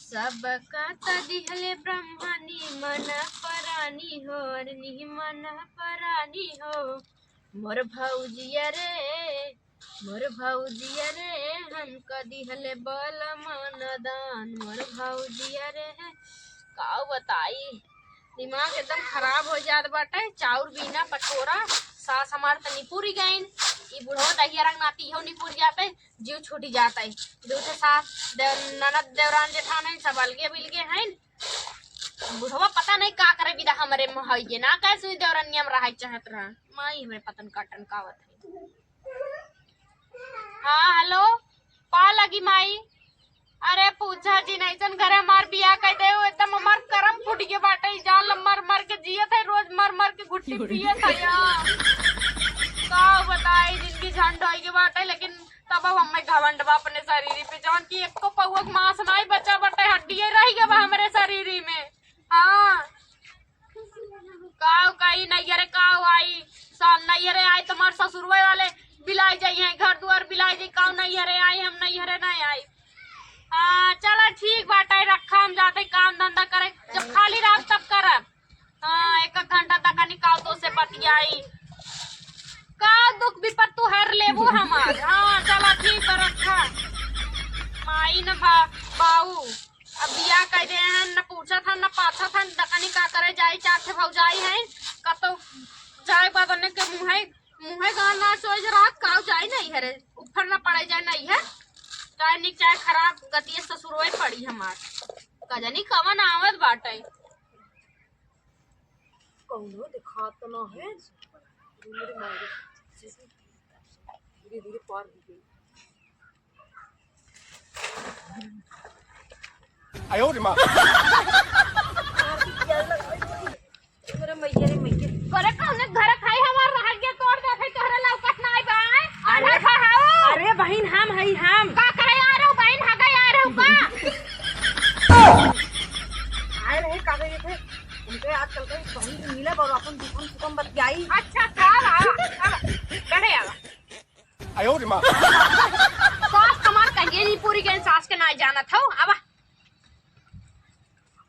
सबका दिहले ब्रह्मणी मन परानी हो मन परानी हो मोर भौजिया रे हमका दिहले बल मन दान मोर भौजिया रे का बताई दिमाग एकदम खराब हो जात बाटे। चाउर बिना पटोरा सास हमार तनी पूरी गईन ई बुढ़ो दहिया रंग नाती हो नी पूरी जाते जीव छूटी जाता है। दूसरे सास ननद देवरान जेठान सब अलगे बिलगे हैं। बुढ़वा पता नहीं का करे बिदा हमरे महइए ना कैसे देवरानिया में रह चाहत रहा माई हमें पतन काटन कावत है। हाँ हेलो पा लगी माई। अरे पूछा जी नहीं सन घरे हमार बियाह कह दे एकदम हमार करम फूट के बाटे जान मर मर के जियत है रोज मर मर के घुट्टी पियत है यार का बताई जिंदगी झंड होई के बाटे। लेकिन तब अब हमें घमंड बा अपने शरीर पे जौन की एक को पौवा मांस नहीं बचा बाटे हड्डी रह गया बा हमारे शरीर में। हाँ काव कई नैयरे काव आई सान नैयरे आई तुम्हार ससुरवे वाले बिलाई जाई है घर द्वार बिलाई जाई काव नैयरे आई हम नैयरे नहीं आई। हाँ चलो ठीक बाटे रखा हम जाते काम धंधा करे जब खाली रात तब करब। हाँ एक घंटा तक निकाल तो से बतियाई का दुख विपत तू हर लेबू हमार। हाँ चलो ठीक है रखा माई न बाऊ अब बिया कह दे हैं न पूछा था न पाछा था दकनी का करे जाई चार थे भौजाई है कतो जाए बदने के मुँहे गाना सोच रात काव जाए नहीं है रे ऊपर न पड़े जाए नहीं है चाहे निक चाहे खराब गति ससुरवे पड़ी हमार कजनी कवन आवत बाटे कौनो दिखा तो ना है मेरे मारे धीरे धीरे पार हो गई। आयो रे मां मेरे मैया रे मैया करे कौन घर खाई हमार रह गया तोड़ दे थे तोहरे लौकत ना आई बा। अरे बहन हम है हम का करे आ रहो बहन हा गई आ रहो का आए रहे कागज थे उनके आजकल के बहन से मिले और अपन दुकान सुकम बतियाई। अच्छा का करे आवा आयो रे मां सास हमार कहिए नहीं पूरी गई सास के ना जाना था आवा।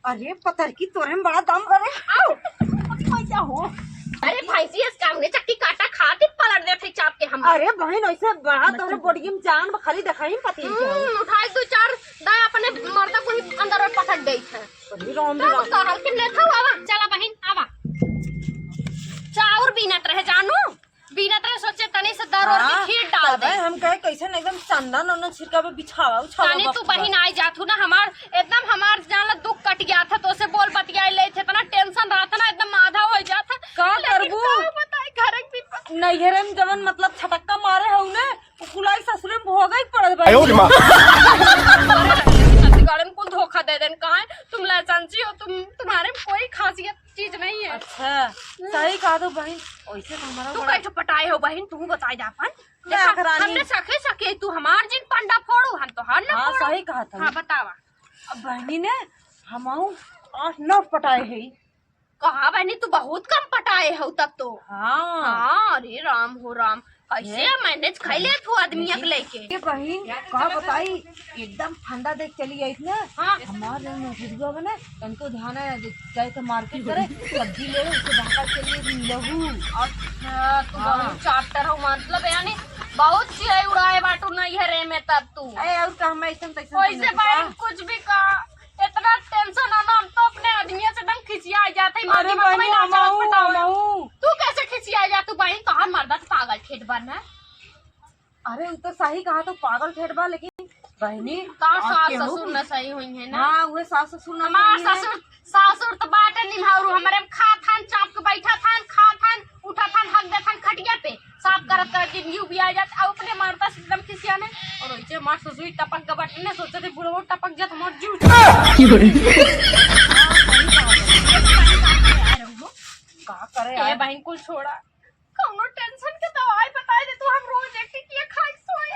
अरे पत्थर की तोरे में बड़ा दम करे आओ कैसा हो। अरे भैंसी इस काम ने चक्की काटा खाती पलट दे थे चाप के हम। अरे बहन ऐसे बड़ा तोरे बॉडी में जान खाली दिखाई पति उठाई दो चार दा अपने मर्दा को ही अंदर और पटक गई है। अरे राम तो कहल के ले था आवा चला बहन आवा चाउर बीनत रहे जानू बीनत रहे सोचे तनी से दर और की खीर डाल दे हम कहे कैसे एकदम चंदन और छिड़का पे बिछावा उछावा तानी तू बहन आई जाथू ना हमार एकदम हमार जान दुख कट गया था तो से बोल बतियाई ले थे तना टेंशन रहा था ना एकदम आधा हो जाता का करबू बताई घर की नैहरे में जवन मतलब छटक्का मारे हो ने कुलाई ससुरे में भोगा ही पड़त बा। आयो रे मां गाड़ी में कुल धोखा दे देन कहां तुम लाइसेंसी हो तुम्हारे में कोई खासियत चीज नहीं है। अच्छा सही कहा तो बहन ऐसे हमारा तू कैसे पटाए हो बहन तू बताई जा अपन देखा हमने सखे सके तू हमार जिन पंडा फोड़ू हम तो हर ना हाँ सही कहा था। हाँ बतावा अब बहनी ने हमाऊ 8-9 पटाए है। कहा बहनी तू बहुत कम पटाए हो तब तो। हाँ हाँ अरे राम हो राम कैसे मैनेज खैले तू आदमी लेके। ये बहन का बताई एकदम ठंडा देख चली आई ना। हाँ हमारे बुजुर्ग बने उनको ध्यान है जाए तो मार्केट करे सब्जी ले उसके ढाका के लिए लहू। अच्छा तू बहुत चाप्टर हो मतलब यानी बहुत सी उड़ाए बाटू नहीं है रे में तब तू और का हम ऐसा तैसा वैसे बहन कुछ भी कहा इतना टेंशन है ना हम तो अपने आदमी से एकदम खिसिया जाते हैं। अरे बहन तू कैसे खिसिया जा तू बहन कहा मर्दा पागल ठेठ बन है। अरे वो तो सही कहा तो पागल ठेठ बा लेकिन बहनी सास ससुर न सही हुई है ना। हाँ वो सास ससुर हमार ससुर तो बाटे निभाऊ हमारे खा थान चाप के बैठा थान खा थान उठा थान हक दे थान खटिया पे साफ करत करत जिंदगी भी आ जात और अपने मारता एकदम खिसिया ने और वैसे मार ससुर टपक के बाटे ने सोचे थे बुढ़ो टपक जात मोर जीव का करे ए बहन कुल छोड़ा कौनो टेंशन के दवाई बताई दे तू हम रोज एक टिकिया खाई सोए।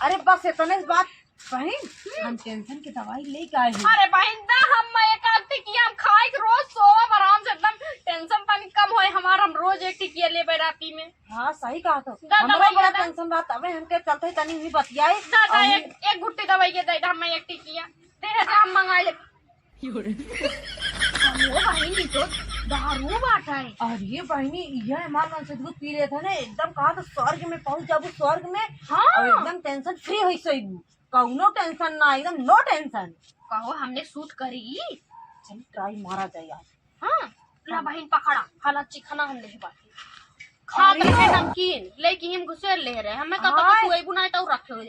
अरे बस इतने बात बहन हम टेंशन की दवाई लेके आए हैं। अरे बहन दा हम एक आध टिकिया हम खाई रोज सोवा आराम से एकदम टेंशन पानी कम होए हमार हम रोज एक टिकिया ले राती में। हाँ सही कहा तो दा हमारा दवाई बड़ा दा। टेंशन रहा तबे हमके चलते तनी हुई बतियाई दादा एक गुट्टी दवाई के दे हम एक टिकिया दे हम मंगाए ले वो बहन तो दारू बाटा है। अरे बहनी यह मान से दूध पी रहे थे ना एकदम कहा तो स्वर्ग में पहुंच जाबू स्वर्ग में। हाँ और एकदम टेंशन फ्री हो सही कौनो टेंशन ना एकदम नो टेंशन। कहो हमने शूट करी। चल ट्राई मारा जाए यार। हाँ ला बहन पकड़ा खाना चिखाना हमने ही बात खा रहे नमकीन लेके हम घुसेर ले रहे हमें कब तक तू बुनाए तो रखे हो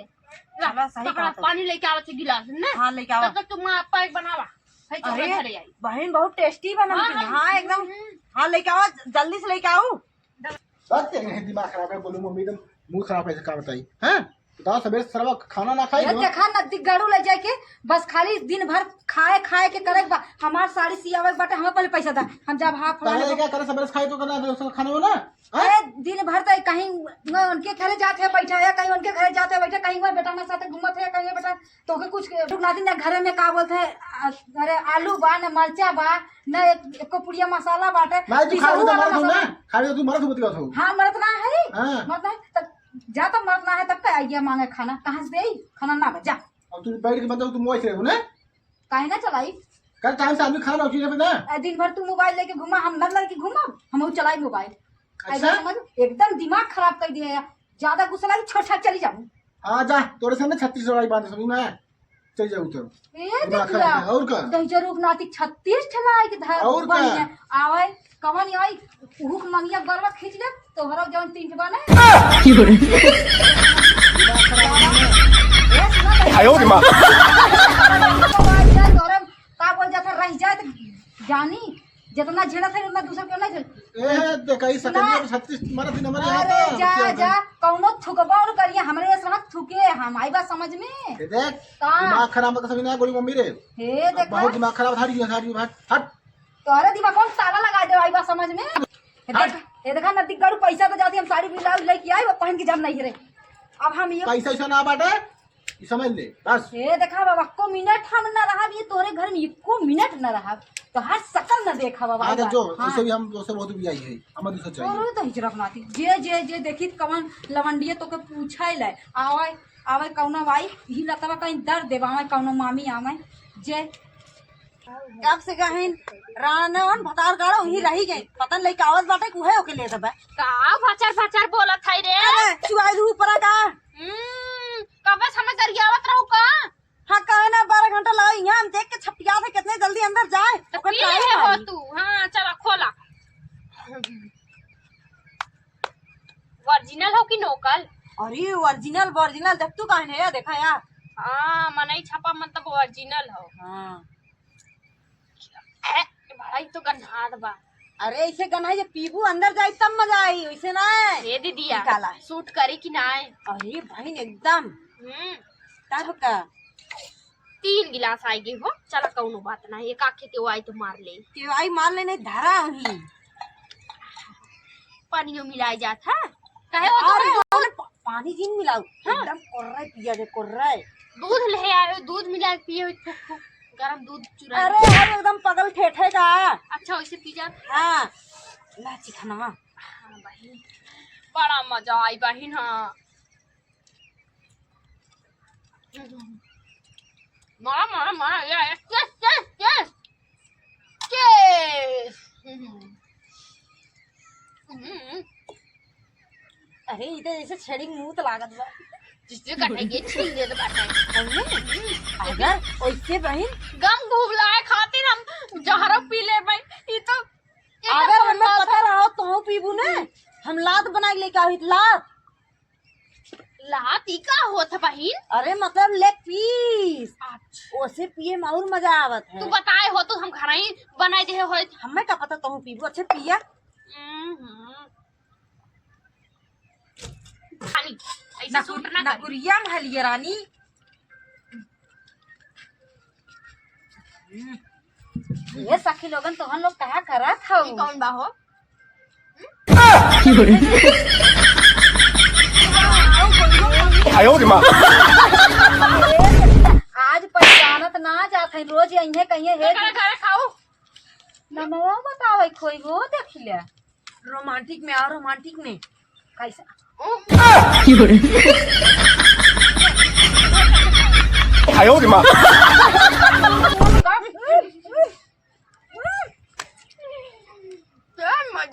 चला सही पकड़ा बात है। पानी लेके आवे थे गिलास में ना हाँ लेके आओ। तब तक तुम आपा एक बनावा है चले अरे घरे आई बहन बहुत टेस्टी बना हाँ, हाँ एकदम। हाँ लेके आओ जल्दी से लेके आओ। बात क्या है दिमाग खराब है बोलूं मम्मी एकदम मूड खराब है का बताई हैं बताओ सवेरे सरवा खाना ना खाई ये देखा नजदीक गाड़ू ले जाए के बस खाली दिन भर खाए खाए के करे बा हमार साड़ी सियावे बाटे हमें पहले पैसा दा हम जब हाफ पहले क्या करे सवेरे खाई तो करना है खाने हो ना अरे दिन भर तो कहीं उनके घरे जाते हैं बैठा है कहीं उनके घरे जाते हैं बैठे कहीं वह बेटा मेरे साथ घूमत है कहीं बेटा तो के कुछ रुकना दिन घरे में का बोलते हैं अरे आलू बा न मरचा बा न एक पुड़िया मसाला बाटे मैं तू खा पिसहू तो वाला मरत हूं ना मसाला। खा तो तू मरत होती बात हो हाँ मरत ना है हां मरत ना है तब जा तब मरत ना है तब का आइए मांगे खाना कहाँ से दे खाना ना बजा अब तू बैठ के मतलब तू मोबाइल से हो ना काहे ना चलाई कल टाइम से आदमी खाना उठी पे ना दिन भर तू मोबाइल लेके घुमा हम लड़ के घूमब हम चलाई मोबाइल अच्छा समझ एकदम दिमाग खराब कर दिया है ज्यादा गुस्सा लगी छोड़ छाड़ चली जाऊँ। आ जा तोरे सामने 36 लड़ाई बांध समझ में चल जाऊ तो ए दिमाग देखला खराब है, और का? दहिजा रूप नाती 36 ठलाई के धर और का? बनिया आवे कवन आई भूख मंगिया गरवा खींच ले तोहरा जवन 3 ठबा ने आयो रे मां तोरे का बोल जाता रह जाए तो जानी जितना झेला था उतना दूसरा क्यों नहीं ए देखई सकंडी 36 मरत दिन मर अरे जा जा कौनो थुकबा और करिए हमरे से हाथ थुके हम आई बात समझ में देख का दिमाग खराब मत समझ ना गोली मम्मी रे हे देखा बहुत दिमाग खराब थारी हट तोरे दिमाग कौन ताला लगा दे आई बात समझ में ये देखा नदी गड़ू पैसा तो जाती हम साड़ी ब्लाउज लेके आई वो पहन के जब नहीं रे अब हम ये पैसा ऐसा ना बाटे ये समझ ले बस ये देखा बाबा को मिनट हम ना रहा ये तोरे घर में एको मिनट ना रहा तो हर शकल न देखा बाबा आगे जो इसे भी हम दोस्त बहुत भी आई है हमें दूसरा चाहिए और तो हिजरत नाती जे जे जे देखी कवन लवंडिये तो के पूछाई ले आवे आवे कौनो भाई ही लतवा कहीं दर्द देवावे कौनो मामी आवे जे कब से कहिन रानवन भतार गाड़ो ही रही गई पतन लेके आवत बाटे कुहे ओके ले दबे का फचर बोलत है रे अरे चुआई दू ऊपर का कब हमें गरियावत रहू का हाँ कहे ना 12 घंटा लगा यहाँ हम देख के छपिया थे कितने जल्दी अंदर जाए ओकर पी ट्राई ले हो मारी। तू हाँ चला खोला ओरिजिनल हो कि नोकल अरे ओरिजिनल ओरिजिनल देख तू कहे है देखा यार हाँ मनई छापा मतलब ओरिजिनल हो हाँ भाई तो गन्हाद बा अरे ऐसे गनाई जे पीबू अंदर जाए तब मजा आई वैसे ना हे दीदिया निकाला है। सूट करी कि ना अरे भाई एकदम तब का 3 गिलास आई गई हो चला कौनो बात ना एक आखे के आई तो मार ले केवाई मार लेने धारा वही पानियो मिलाई जात है कहे हो अरे तो ओने पानी जिन मिलाऊ एकदम कोर्रा पिया दे कोर्रा दूध ले आयो दूध मिला के पिए फुक फुक गरम दूध चुरा अरे अरे एकदम पगल ठेठे का अच्छा वैसे पी जा हाँ लाची खाना हाँ बहन बड़ा मजा आई बहन हाँ मारा मारा मारा ये चेस अरे इधर ऐसे छेड़ी मुंह तो लागत बा जिससे कटेगी छील दे दो बाटा अगर वैसे बहन गम घूबला है खातिर हम जहर पी ले भाई ये तो अगर हमें पता रहा तो पीबू ने हम लात बना के लेके आई लात लाती का होता बहन अरे मतलब लेग पीस ओसे पिए में और मजा आवत है तू बताए हो तो हम घर ही बनाए दे हो हमें क्या पता तुम पीबू अच्छे पिया पानी ऐसा सूट ना कर नकुरिया महलिया रानी ये सखी लोगन तो हम लोग कहा करा था ये कौन बा हो आयो रे मां आज पहचानत ना जात है रोज यहीं कहीं है घर खाओ नमवा बताओ खोई वो देख ले रोमांटिक में और रोमांटिक में कैसा आयो रे मां